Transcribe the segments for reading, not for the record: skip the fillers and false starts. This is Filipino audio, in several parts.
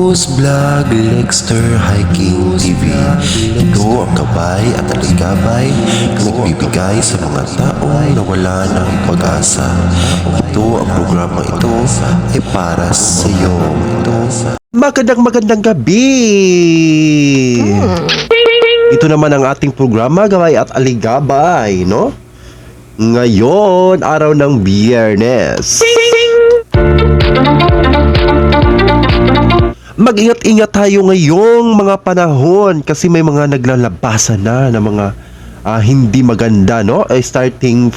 Ghost Vlog Lexter Hiking TV. Ito ang gabay at aligabay na nagbibigay sa mga taong nawala ng pag-asa. Ito ang programa ito ay para sa iyo. Magandang gabi! Ito naman ang ating programa, Gabay at Aligabay, no? Ngayon, araw ng Biyernes. Mag-ingat-ingat tayo ngayong mga panahon kasi may mga naglalabasan na ng mga hindi maganda, no? Starting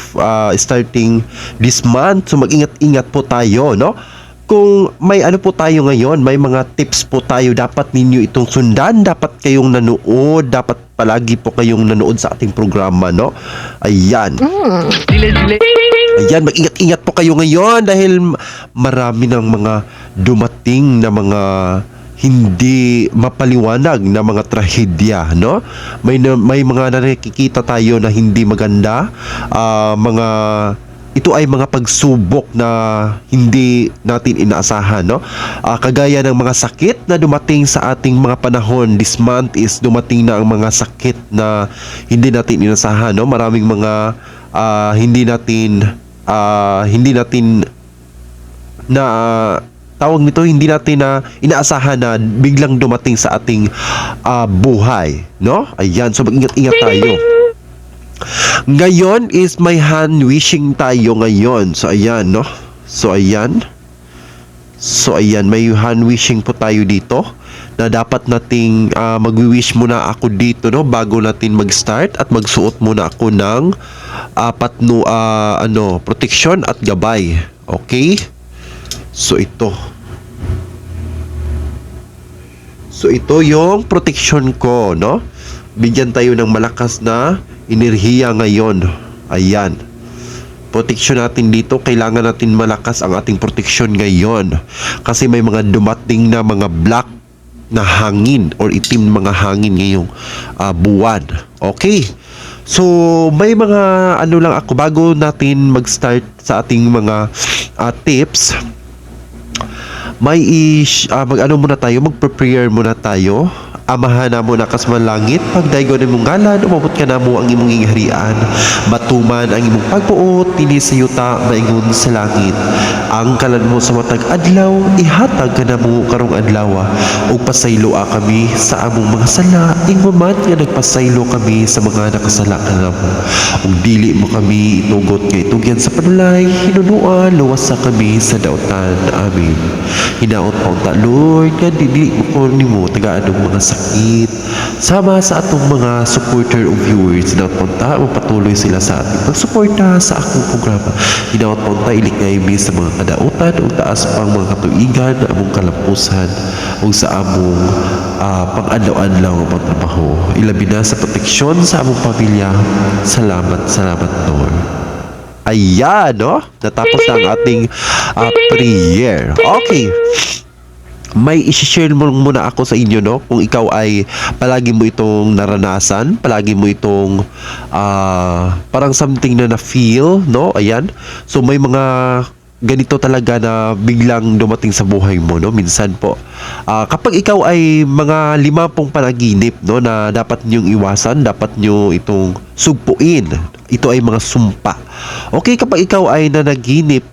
this month, so mag-ingat-ingat po tayo, no? Kung may ano po tayo ngayon, may mga tips po tayo dapat ninyo itong sundan, dapat kayong nanood, dapat palagi po kayong nanood sa ating programa, no? Ayan. Ayan, mag-ingat-ingat po kayo ngayon dahil marami ng mga dumating na mga hindi mapaliwanag na mga trahedya, no? May mga nakikita tayo na hindi maganda, ito ay mga pagsubok na hindi natin inaasahan, no? Kagaya ng mga sakit na dumating sa ating mga panahon. This month is dumating na ang mga sakit na hindi natin inaasahan, no? Maraming mga hindi natin na tawag nito, hindi natin na inaasahan na biglang dumating sa ating buhay, no? Ayan, so mag-ingat-ingat tayo. Ngayon is may hand wishing tayo ngayon. So ayan, no? So ayan, may hand wishing po tayo dito na dapat nating mag-wish muna ako dito, no, bago natin mag-start, at magsuot muna ako ng protection at gabay. Okay? So ito yung protection ko, no? Bigyan tayo ng malakas na enerhiya ngayon. Ayan. Protection natin dito, kailangan natin malakas ang ating protection ngayon. Kasi may mga dumating na mga black na hangin or itim mga hangin ngayong buwan. Okay? So, may mga lang ako bago natin mag-start sa ating mga tips. Mag-prepare muna tayo. Amahan na mo na kasman langit, pagdaygo na mong ngalan, umabot ka na mo ang imong ingharian, matuman ang imong pagbuot, tini sa yuta, maingon sa langit. Ang kalan mo sa matag adlaw, ihatag ka na mo karong adlaw, ug pasayloa kami sa among mga sala, ingon man nga nagpasaylo kami sa mga nakasala ka na mo. Ug dili mo kami itugot nga itugyan sa panulay, hinunuan, luwasa kami sa dautan. Amen. Hinaot pa unta, Lord, nga dili mo ko nimo tagaan ng mga sakit. Sama sa atong mga supporter o viewers, hinaot pa unta, mapatuloy sila sa ating pagsuporta sa akong programa. Hinaot pa unta, ilikay mi sa mga kadautan o taas pang mga katuigan, among kalampusan o sa among pang-adlaw-adlaw ng pagtrabaho. Ilabi na sa proteksyon sa among pamilya. Salamat, Lord. Ayan, no? Natapos na ang ating prayer. Okay. May i-share muna ako sa inyo, no? Kung ikaw ay palagi mo itong naranasan, palagi mo itong parang something na na-feel, no? Ayan. So may mga ganito talaga na biglang dumating sa buhay mo, no? Minsan po. Kapag ikaw ay mga 50 panaginip, no, na dapat niyong iwasan, dapat niyo itong sugpuin. Ito ay mga sumpa. Okay, kapag ikaw ay nanaginip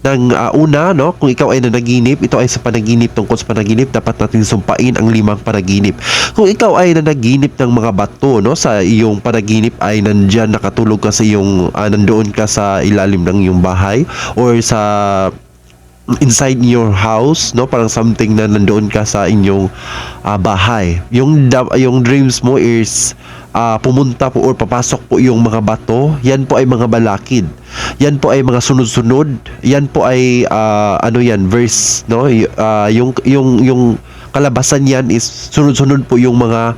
ng una, no? Kung ikaw ay nanaginip, ito ay sa panaginip, tungkol sa panaginip, dapat natin sumpain ang 5 panaginip. Kung ikaw ay nanaginip ng mga bato, no, sa iyong panaginip ay nandyan, nakatulog ka sa iyong, nandoon ka sa ilalim ng iyong bahay or sa inside your house, no, parang something na nandoon ka sa inyong bahay. Yung dreams mo is pumunta po or papasok po yung mga bato, yan po ay mga balakid. Yan po ay mga sunod-sunod. Yan po ay verse, no? Yung kalabasan yan is sunod-sunod po yung mga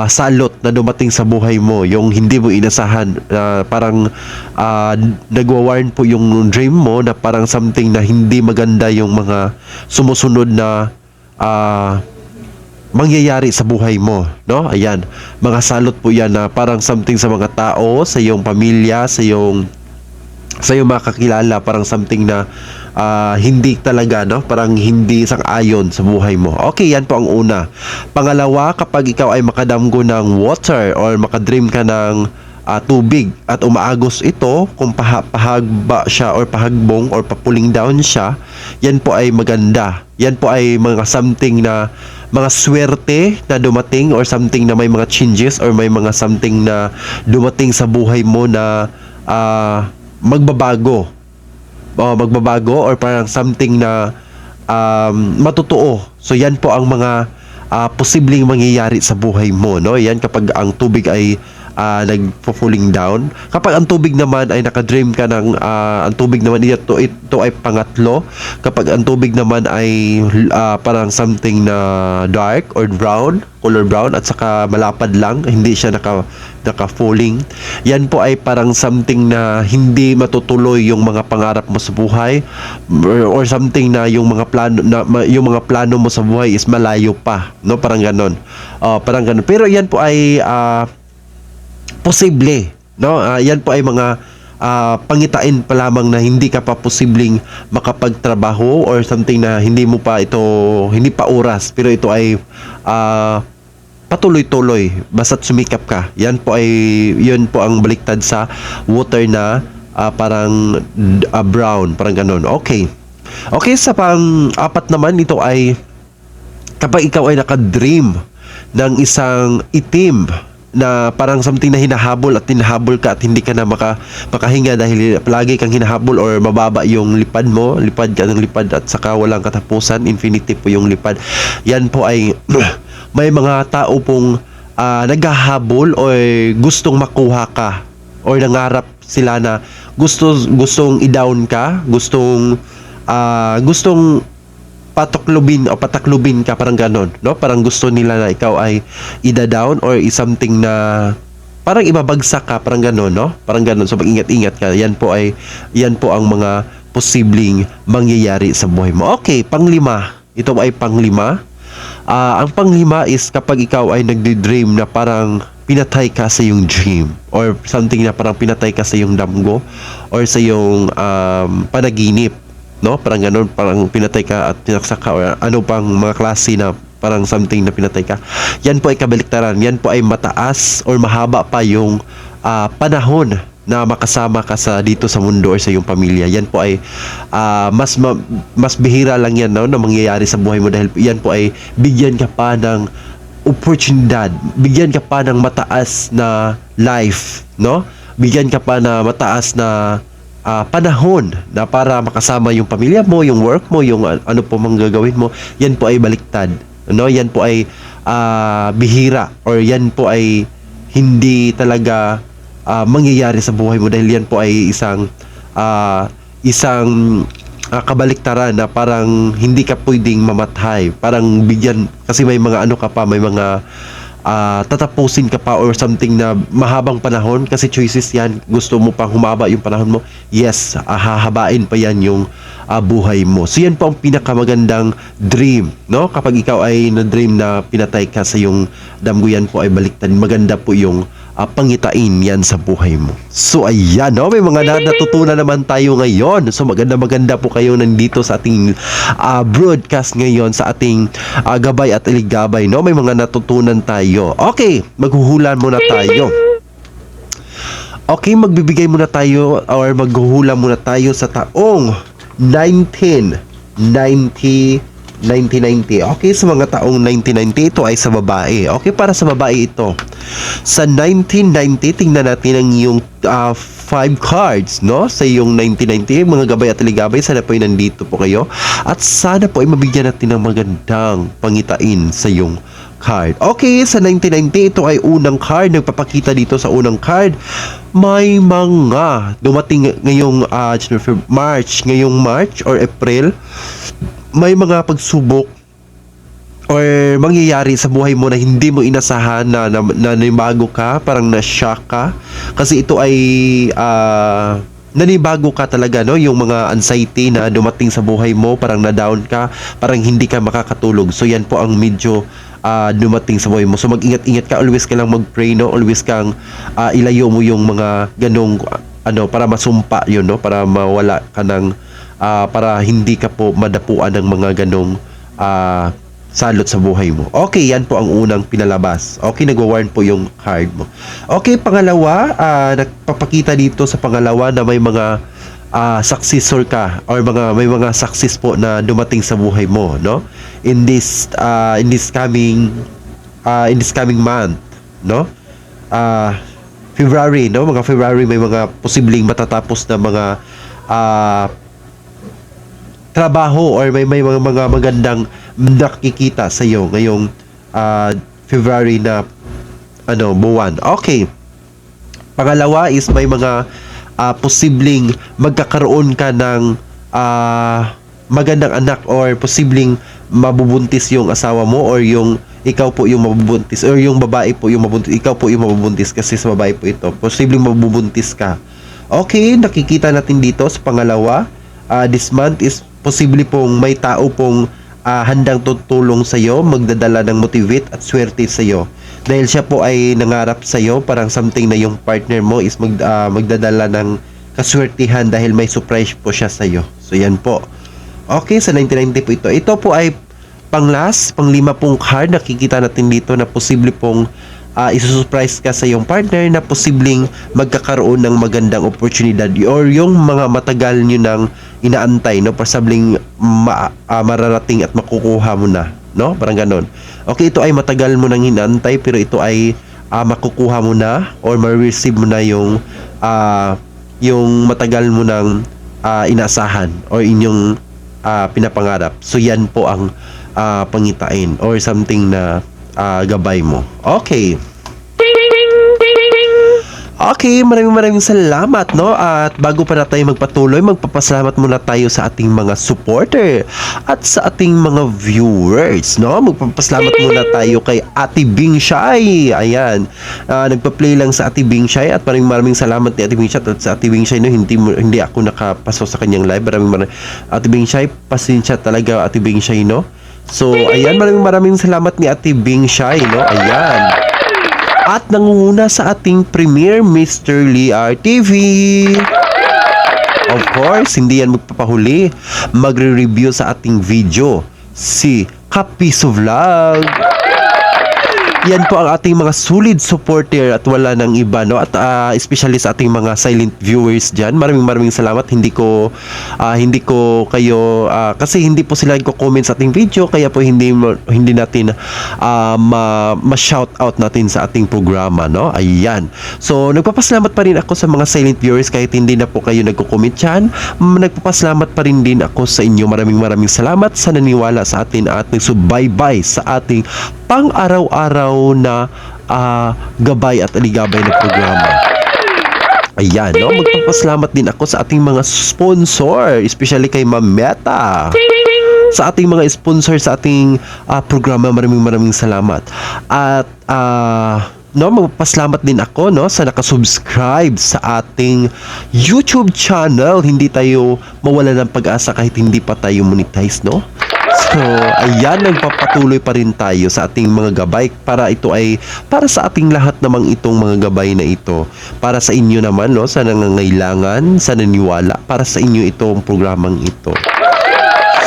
salot na dumating sa buhay mo, yung hindi mo inasahan, parang nagwa-warn po yung dream mo na parang something na hindi maganda yung mga sumusunod na mangyayari sa buhay mo, no? Ayan, mga salot po yan na parang something sa mga tao, sa iyong pamilya, sa iyong mga kakilala, parang something na hindi talaga, no? Parang hindi sang-ayon sa buhay mo. Okay, yan po ang una. Pangalawa, kapag ikaw ay makadamgo ng water or makadream ka ng tubig at umaagos ito, kung pahagba siya or pahagbong or papuling down siya, yan po ay maganda. Yan po ay mga something na mga swerte na dumating or something na may mga changes or may mga something na dumating sa buhay mo na magbabago. Magbabago or parang something na matutuo. So yan po ang mga posibleng mangyayari sa buhay mo, no? Yan kapag ang tubig ay nagpo-falling down. Kapag ang tubig naman ay nakadream ka ng ang tubig naman ito ay pangatlo. Kapag ang tubig naman ay parang something na dark or brown, color brown at saka malapad lang, hindi siya naka-falling. Yan po ay parang something na hindi matutuloy yung mga pangarap mo sa buhay or something na yung mga plano mo sa buhay is malayo pa, no? Parang ganon. Parang ganon. Pero yan po ay posible, no? Yan po ay mga pangitain pa lamang na hindi ka pa posibleng makapagtrabaho or something na hindi pa oras, pero ito ay patuloy-tuloy basta't sumikap ka. Yun po ang baliktad sa water na parang brown, parang ganon. Okay, sa pang-apat naman, ito ay kapag ikaw ay nakadream ng isang itim na parang something na hinahabol at hinahabol ka at hindi ka na makahinga dahil palagi kang hinahabol or mababa yung lipad mo, lipad ka ng lipad at saka walang katapusan, infinity po yung lipad. Yan po ay may mga tao pong naghahabol o gustong makuha ka or nangarap sila na gustong i-down ka, gustong pataklubin ka, parang ganon, no? Parang gusto nila na ikaw ay ida-down or something na parang ibabagsak ka, parang ganon, no? Parang ganon. So mag-ingat-ingat ka. Yan po ang mga posibleng mangyayari sa buhay mo. Okay, panglima. Ito ay panglima. Ang panglima is kapag ikaw ay nagdi-dream na parang pinatay ka sa iyong dream or something na parang pinatay ka sa iyong damgo or sa iyong panaginip, no? Parang ganun, parang pinatay ka at tinaksak ka or ano pang mga klase na parang something na pinatay ka. Yan po ay kabaliktaran. Yan po ay mataas or mahaba pa yung panahon na makasama ka dito sa mundo or sa iyong pamilya. Yan po ay mas bihira lang yan, no, na mangyayari sa buhay mo dahil yan po ay bigyan ka pa ng oportunidad, bigyan ka pa ng mataas na life, no? Bigyan ka pa na mataas na panahon na para makasama yung pamilya mo, yung work mo, yung ano po mang gagawin mo. Yan po ay baliktad, no? Yan po ay bihira or yan po ay hindi talaga mangyayari sa buhay mo dahil yan po ay isang kabaliktaran na parang hindi ka pwedeng mamatay. Parang bigyan kasi may mga ano ka pa, may mga tatapusin ka pa or something na mahabang panahon kasi choices yan. Gusto mo pang humaba yung panahon mo, yes, hahabain pa yan yung buhay mo. So yan po ang pinakamagandang dream, no? Kapag ikaw ay na-dream na pinatay ka sa yung damgo, yan po ay baliktad. Maganda po yung pangitain yan sa buhay mo. So ayan, no? May mga natutunan naman tayo ngayon. So maganda po kayo nandito sa ating broadcast ngayon, sa ating gabay at iligabay, no? May mga natutunan tayo. Okay, maghuhulan muna tayo. Okay, magbibigay muna tayo or maghuhula muna tayo sa taong 1990. Okay, sa mga taong 1990, ito ay sa babae. Okay, para sa babae ito. Sa 1990, tingnan natin ang iyong 5 cards, no? Sa iyong 1990, mga gabay at ligabay, sana po ay nandito po kayo. At sana po ay mabigyan natin ng magandang pangitain sa iyong card. Okay, sa 1990, ito ay unang card. Nagpapakita dito sa unang card, may mga dumating ngayong March or April, may mga pagsubok or mangyayari sa buhay mo na hindi mo inasahan na nanibago ka, parang na-shock ka. Kasi ito ay nanibago ka talaga, no? Yung mga anxiety na dumating sa buhay mo, parang na-down ka, parang hindi ka makakatulog. So yan po ang medyo dumating sa buhay mo. So mag-ingat-ingat ka, always ka lang mag-pray, no? Always kang ilayo mo yung mga ganong para masumpa yun, no? Para mawala ka ng para hindi ka po madapuan ng mga ganong salot sa buhay mo. Okay, yan po ang unang pinalabas. Okay, nagwa-warn po yung card mo. Okay, pangalawa, nagpapakita dito sa pangalawa na may mga successor ka or may mga success po na dumating sa buhay mo, no? In this coming month, no? February, no? Mga February may mga posibleng matatapos na mga trabaho or may mga magandang nakikita sa iyo ngayong February na buwan. Okay. Pangalawa is may mga posibleng magkakaroon ka ng magandang anak or posibleng mabubuntis yung asawa mo or yung ikaw po yung mabubuntis or yung babae po yung mabubuntis, ikaw po yung mabubuntis kasi sa babae po ito. Posibleng mabubuntis ka. Okay, nakikita natin dito sa pangalawa, this month is posible pong may tao pong handang tutulong sa iyo, magdadala ng motivate at swerte sa iyo. Dahil siya po ay nangarap sa iyo, parang something na yung partner mo is magdadala ng kaswertihan dahil may surprise po siya sa iyo. So yan po. Okay, sa 1990 po ito. Ito po ay panglima pong card. Nakikita natin dito na posible pong isusurprise ka sa iyong partner na posibleng magkakaroon ng magandang oportunidad or yung mga matagal nyo nang inaantay, no? Posibleng mararating at makukuha mo na, no? Parang ganon. Okay, ito ay matagal mo nang inaantay pero ito ay makukuha mo na or ma-receive mo na yung matagal mo nang inaasahan or inyong pinapangarap. So yan po ang pangitain or something na gabay mo. Okay. Okay, maraming salamat, no? At bago pa na tayo magpatuloy, magpapasalamat muna tayo sa ating mga supporter at sa ating mga viewers, no? Magpapasalamat muna tayo kay Ate Bing Shay. Ayan. Nagpa-play lang sa Ate Bing Shay at maraming salamat ni Ate Bing Shay at sa Ate Bing Shay, no? Hindi ako nakapasok sa kanyang live. Maraming Ate Bing Shay, pasensya talaga Ate Bing Shay, no? So, ayan, maraming salamat ni Ate Bing Shay, no? Ayan. At nangunguna sa ating premiere, Mr. Lee RTV. Of course, hindi yan magpapahuli. Magre-review sa ating video, si Kapiso Vlog. Yan po ang ating mga solid supporter at wala nang iba, no? At especially sa ating mga silent viewers dyan, maraming salamat. Hindi ko kayo kasi hindi po sila nagko-comment sa ating video, kaya po hindi natin ma-shout out natin sa ating programa, no? Ayan. So nagpapasalamat pa rin ako sa mga silent viewers kahit hindi na po kayo nagko-comment dyan. Nagpapasalamat pa rin din ako sa inyo. Maraming salamat sa naniwala sa atin at nagsubaybay sa ating pang-araw-araw na gabay at aligabay na programa. Ayan, no? Magpapasalamat din ako sa ating mga sponsor, especially kay Ma'am Meta. Sa ating mga sponsor sa ating programa, maraming salamat. At magpapasalamat din ako, no, sa nakasubscribe sa ating YouTube channel. Hindi tayo mawala ng pag-asa kahit hindi pa tayo monetize, no? So, ayan, nagpapatuloy pa rin tayo sa ating mga gabay para ito ay para sa ating lahat namang itong mga gabay na ito. Para sa inyo naman, no, sa nangangailangan, sa naniwala, para sa inyo itong programang ito.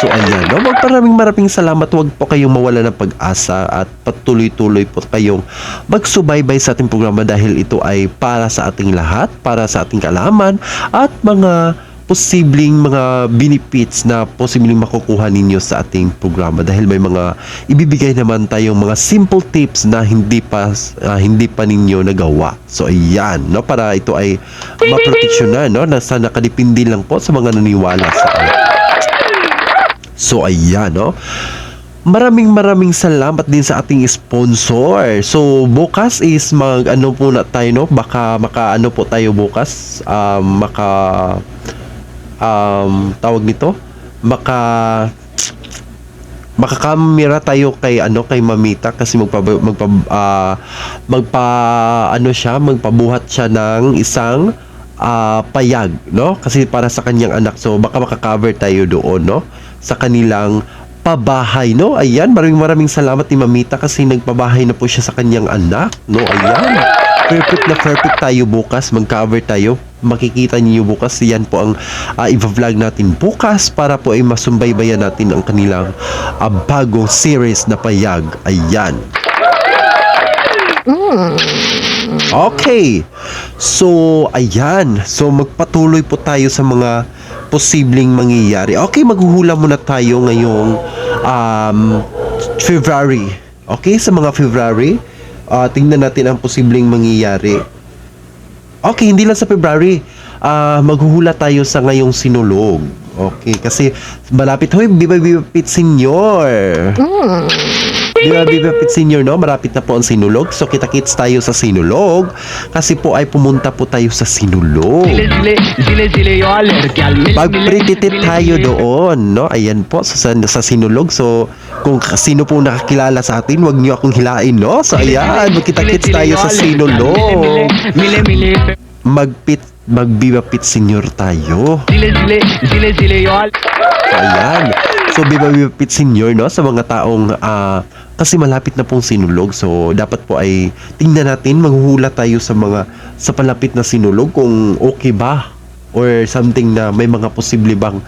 So, ayan, no, maraming salamat. Huwag po kayong mawala ng pag-asa at patuloy-tuloy po kayong magsubaybay sa ating programa dahil ito ay para sa ating lahat, para sa ating kaalaman at mga posibleng mga benefits na posibleng makukuha ninyo sa ating programa dahil may mga ibibigay naman tayong mga simple tips na hindi pa ninyo nagawa. So ayan, no, para ito ay maproteksyonan, no, nasa nakadepende lang po sa mga naniwala sa atin. So ayan, no. Maraming salamat din sa ating sponsor. So bukas is po na tayo, no, baka maka po tayo bukas, tawag nito, makakamera tayo kay Mamita kasi magpabuhat siya ng isang payag, no, kasi para sa kanyang anak. So baka makakover tayo doon, no, sa kanilang pabahay, no. Ayan, maraming salamat ni Mamita kasi nagpabahay na po siya sa kanyang anak, no. Ayan. perfect tayo bukas. Mag-cover tayo. Makikita niyo bukas. Yan po ang i-vlog natin bukas para po ay masumbaybayan natin ang kanilang bagong series na payag. Ayan. Okay. So, ayan. So, magpatuloy po tayo sa mga posibleng mangyayari. Okay, maghuhula muna tayo ngayong February. Okay, sa mga February, tingnan natin ang posibleng mangyayari. Okay, hindi lang sa February. Maghuhula tayo sa ngayong Sinulog. Okay, kasi malapit. Hoy, Bibapit Senior. Bibapit Senior, no? Malapit na po ang Sinulog. So, kita-kits tayo sa Sinulog. Kasi po ay pumunta po tayo sa Sinulog. Mag-pretitip tayo doon, no? Ayan po, sa Sinulog. So, kung sino po nakakilala sa atin, wag niyo akong hilain, no? So, ayan, magkita-kits tayo sa Sinulog. Magbibapit Senior tayo. So, ayan. So, bibapit Senior, no? Sa mga taong, kasi malapit na pong Sinulog. So, dapat po ay tingnan natin, maghuhula tayo sa palapit na Sinulog kung okay ba or something na may mga posible bang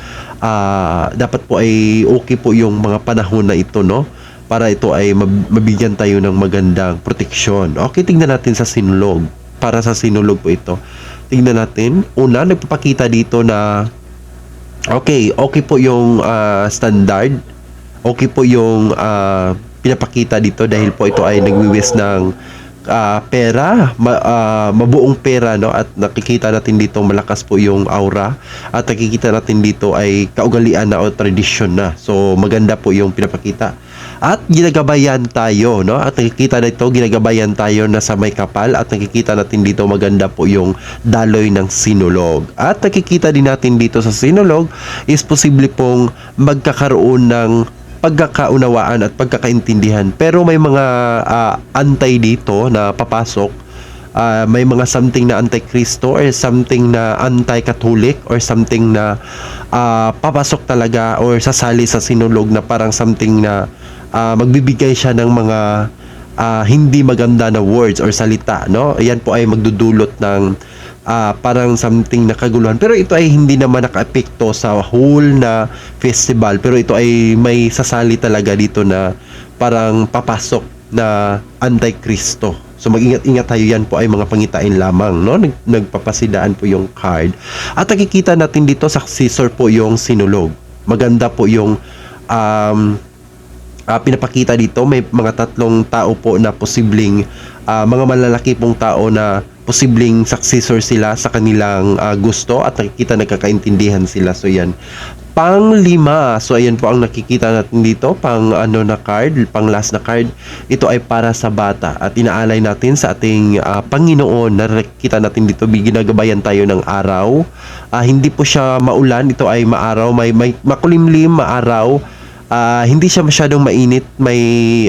dapat po ay okay po yung mga panahon na ito, no? Para ito ay mabigyan tayo ng magandang proteksyon. Okay, tingnan natin sa Sinulog. Para sa Sinulog po ito. Tingnan natin. Una, nagpapakita dito na okay po yung standard. Okay po yung pinapakita dito dahil po ito ay nagwiwis ng pera, mabuong pera, no? At nakikita natin dito malakas po yung aura at nakikita natin dito ay kaugalian na o tradisyon na. So maganda po yung pinapakita. At ginagabayan tayo, no? At nakikita dito ginagabayan tayo na sa may kapal at nakikita natin dito maganda po yung daloy ng Sinulog. At nakikita din natin dito sa Sinulog is posible pong magkakaroon ng pagkakaunawaan at pagkakaintindihan. Pero may mga antay dito na papasok. May mga something na anti-Kristo or something na anti-Catholic or something na papasok talaga or sasali sa Sinulog na parang something na magbibigay siya ng mga hindi maganda na words or salita, no? Yan po ay magdudulot ng parang something na kaguluhan. Pero ito ay hindi naman naka-epekto sa whole na festival. Pero ito ay may sasali talaga dito na parang papasok na anti-Kristo. So mag-ingat-ingat tayo, yan po ay mga pangitain lamang, no? Nagpapasidaan po yung card. At nakikita natin dito successor po yung Sinulog. Maganda po yung pinapakita dito. May mga tatlong tao po na posibleng mga malalaki pong tao na posibleng successor sila sa kanilang gusto at nakikita nagkakaintindihan sila. So yan. Pang-5. So ayan po ang nakikita natin dito. Pang na card, pang last na card. Ito ay para sa bata at inaalay natin sa ating Panginoon. Nakikita natin dito, ginagabayan tayo ng araw. Hindi po siya maulan, ito ay maaraw, may makulimlim, maaraw. Hindi siya masyadong mainit, may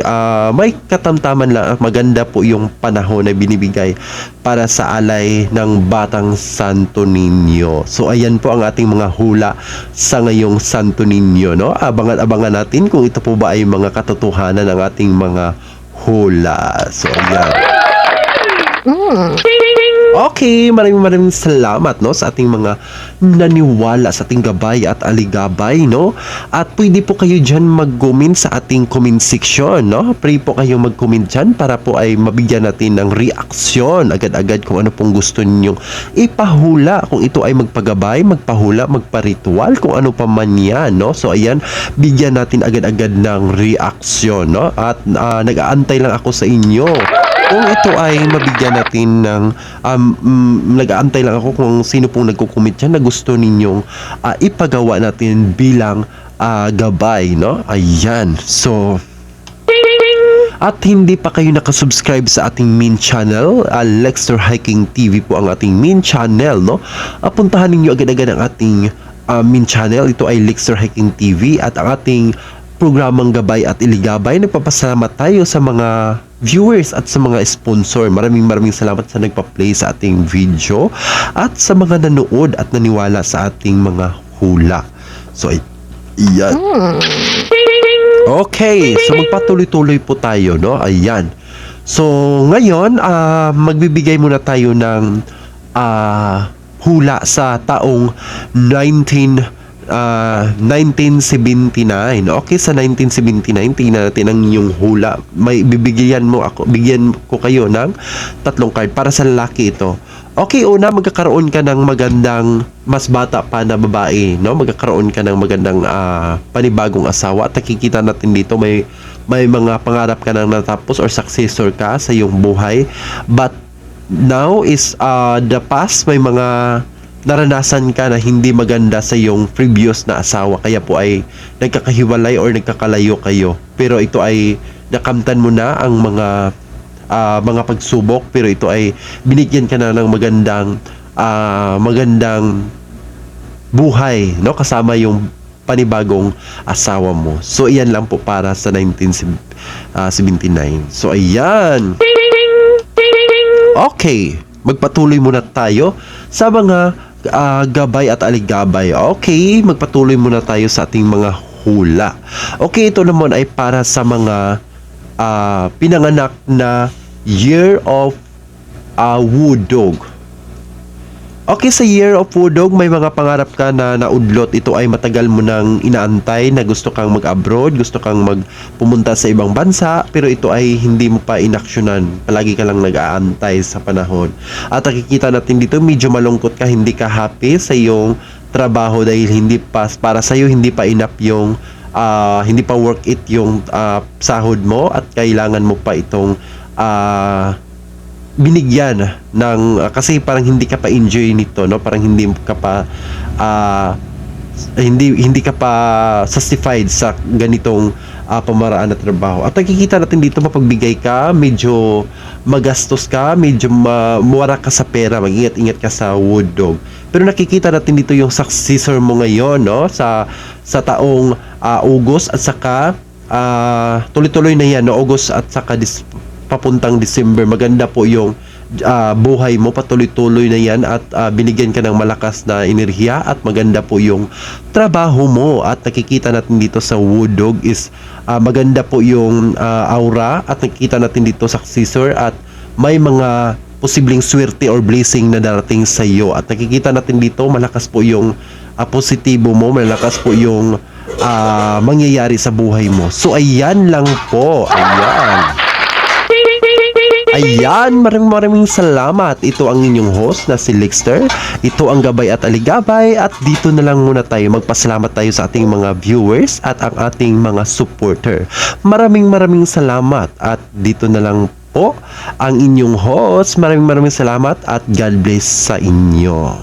katamtaman lang. Maganda po yung panahon na binibigay para sa alay ng Batang Santo Niño. So ayan po ang ating mga hula sa ngayong Santo Niño, no? Abangan natin kung ito po ba ay mga katotohanan ng ating mga hula. So ayan. Okay, maraming salamat, no, sa ating mga naniwala sa ating gabay at aligabay, no? At pwede po kayo dyan mag-comment sa ating comment section, no? Pwede po kayo mag-comment dyan para po ay mabigyan natin ng reaksyon agad-agad kung ano pong gusto ninyong ipahula. Kung ito ay magpagabay, magpahula, magparitual, kung ano pa man yan, no? So ayan, bigyan natin agad-agad ng reaksyon, no? At nag-aantay lang ako sa inyo. Kung ito ay mabigyan natin ng nag-aantay lang ako kung sino pong nagko-comment dyan na gusto ninyong ipagawa natin bilang gabay, no? Ayan. So, at hindi pa kayo nakasubscribe sa ating main channel, Lexter Hiking TV po ang ating main channel, no? Puntahan ninyo agad-agad ang ating main channel. Ito ay Lexter Hiking TV at ang ating programang Gabay at Iligabay. Nagpapasalamat tayo sa mga viewers at sa mga sponsor. Maraming salamat sa nagpa-play sa ating video at sa mga nanood at naniwala sa ating mga hula. So, iyan. Okay, so magpatuloy-tuloy po tayo, no? Ayan. So, ngayon, magbibigay muna tayo ng hula sa taong 1979. Okay, sa 1979, tingnan natin ang inyong hula. Bigyan ko kayo ng 3 card para sa lalaki ito. Okay, una, magkakaroon ka ng magandang, mas bata pa na babae, no? Magkakaroon ka ng magandang panibagong asawa. At nakikita natin dito, may mga pangarap ka nang natapos or successor ka sa iyong buhay. But now is the past, may mga naranasan ka na hindi maganda sa iyong previous na asawa, kaya po ay nagkakahiwalay or nagkakalayo kayo. Pero ito ay nakamtan mo na ang mga pagsubok, pero ito ay binigyan ka na ng magandang buhay, no, kasama yung panibagong asawa mo. So iyan lang po para sa 1979. So ayan. Okay, magpatuloy muna tayo sa mga gabay at aligabay. Okay, magpatuloy muna tayo sa ating mga hula. Okay, ito naman ay para sa mga pinanganak na Year of Wood Dog. Okay, sa Year of Wood Dog, may mga pangarap ka na naudlot. Ito ay matagal mo nang inaantay na gusto kang mag-abroad, gusto kang pumunta sa ibang bansa, pero ito ay hindi mo pa inaksyonan. Palagi ka lang nag-aantay sa panahon. At nakikita natin dito, medyo malungkot ka, hindi ka happy sa iyong trabaho dahil para sa iyo hindi pa enough yung hindi pa work it yung sahod mo at kailangan mo pa itong binigyan ng kasi parang hindi ka pa enjoy nito, no? Parang hindi ka pa hindi ka pa satisfied sa ganitong pamaraan na trabaho. At nakikita natin dito, mapagbigay ka, medyo magastos ka, medyo muwara ka sa pera, mag-ingat-ingat ka sa Wood Dog. Pero nakikita natin dito yung successor mo ngayon, no? Sa taong August at saka tuloy-tuloy na yan, no? August at saka papuntang December. Maganda po yung buhay mo, patuloy-tuloy na yan at binigyan ka ng malakas na enerhiya at maganda po yung trabaho mo. At nakikita natin dito sa Wood Dog is maganda po yung aura at nakikita natin dito successor at may mga posibleng swerte or blessing na darating sa iyo. At nakikita natin dito malakas po yung positibo mo, malakas po yung mangyayari sa buhay mo. So ayan lang po. Ayan, maraming salamat. Ito ang inyong host na si Lexter. Ito ang gabay at aligabay at dito na lang muna tayo. Magpasalamat tayo sa ating mga viewers at ang ating mga supporter. Maraming salamat at dito na lang po ang inyong host. Maraming salamat at God bless sa inyo.